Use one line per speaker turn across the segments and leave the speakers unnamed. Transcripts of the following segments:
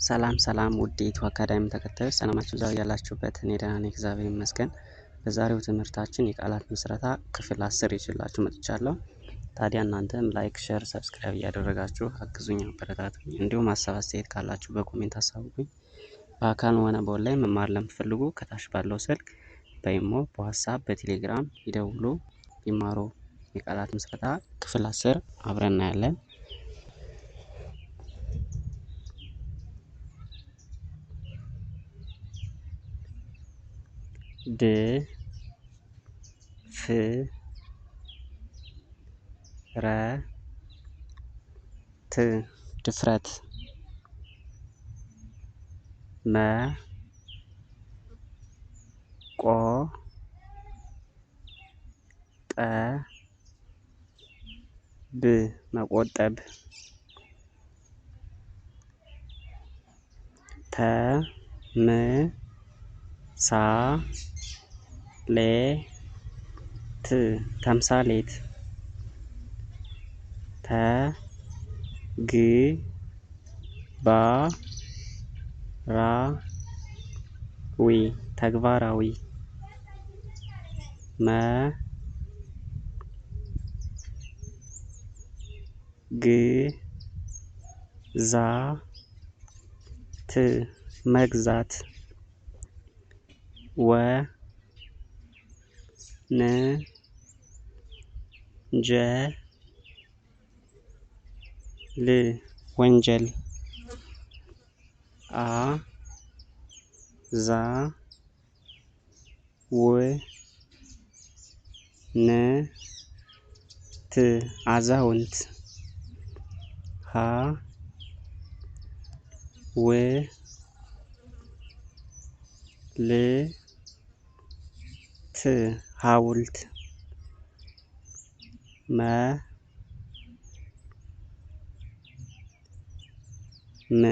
ሰላም ሰላም ውድ የኢትዮ አካዳሚ ተከታዮች ሰላማችሁ ዛሬ ያላችሁበት እኔ ደህና ነኝ እግዚአብሔር ይመስገን። በዛሬው ትምህርታችን የቃላት ምስረታ ክፍል 10 ይዤላችሁ መጥቻለሁ። ታዲያ እናንተም ላይክ፣ ሼር፣ ሰብስክራይብ እያደረጋችሁ አግዙኝ፣ አበረታቱኝ። እንዲሁም ሀሳብ አስተያየት ካላችሁ በኮሜንት አሳውቁኝ። በአካል ሆነ በኦንላይን መማር ለምትፈልጉ ከታች ባለው ስልክ በኢሞ፣ በዋትስአፕ፣ በቴሌግራም ይደውሉ፣ ይማሩ። የቃላት ምስረታ ክፍል 10 አብረን እናያለን። ድ ፍ ረ ት ድፍረት መ ቆ ጠ ብ መቆጠብ ተ ም ሳ ሌ ት ተምሳሌት ተ ግ ባ ራ ዊ ተግባራዊ መ ግ ዛ ት መግዛት ወ ን ጀ ል ወንጀል አ ዛ ው ን ት አዛውንት ሀ ው ል ት ሐውልት መ ም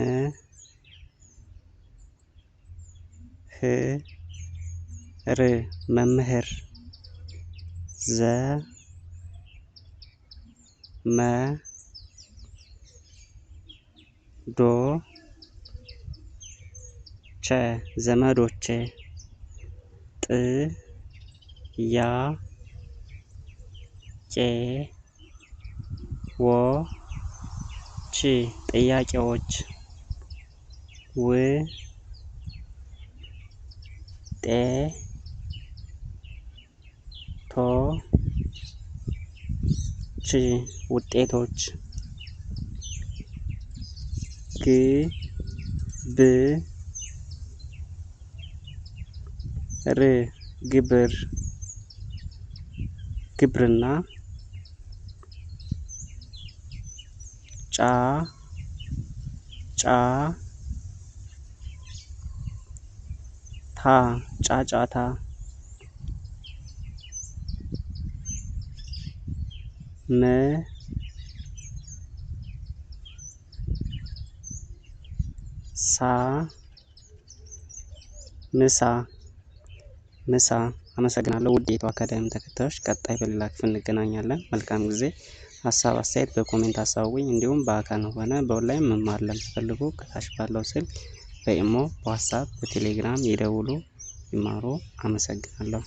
ህ ር መምህር ዘ መ ዶ ቸ ዘመዶቼ ጥ ያ ቄ ወ ች ጥያቄዎች ው ጤ ቶ ች ውጤቶች ግ ብ ር ግብር ግብርና ጫ ጫ ታ ጫጫታ ም ሳ ምሳ ምሳ። አመሰግናለሁ ውድ የኢትዮ አካዳሚ ተከታዮች፣ ቀጣይ በሌላ ክፍል እንገናኛለን። መልካም ጊዜ። ሀሳብ አስተያየት በኮሜንት አሳውቁኝ። እንዲሁም በአካል ሆነ በኦንላይን መማር ለምትፈልጉ ከታች ባለው ስልክ በኢሞ፣ በዋትስአፕ፣ በቴሌግራም ይደውሉ፣ ይማሩ። አመሰግናለሁ።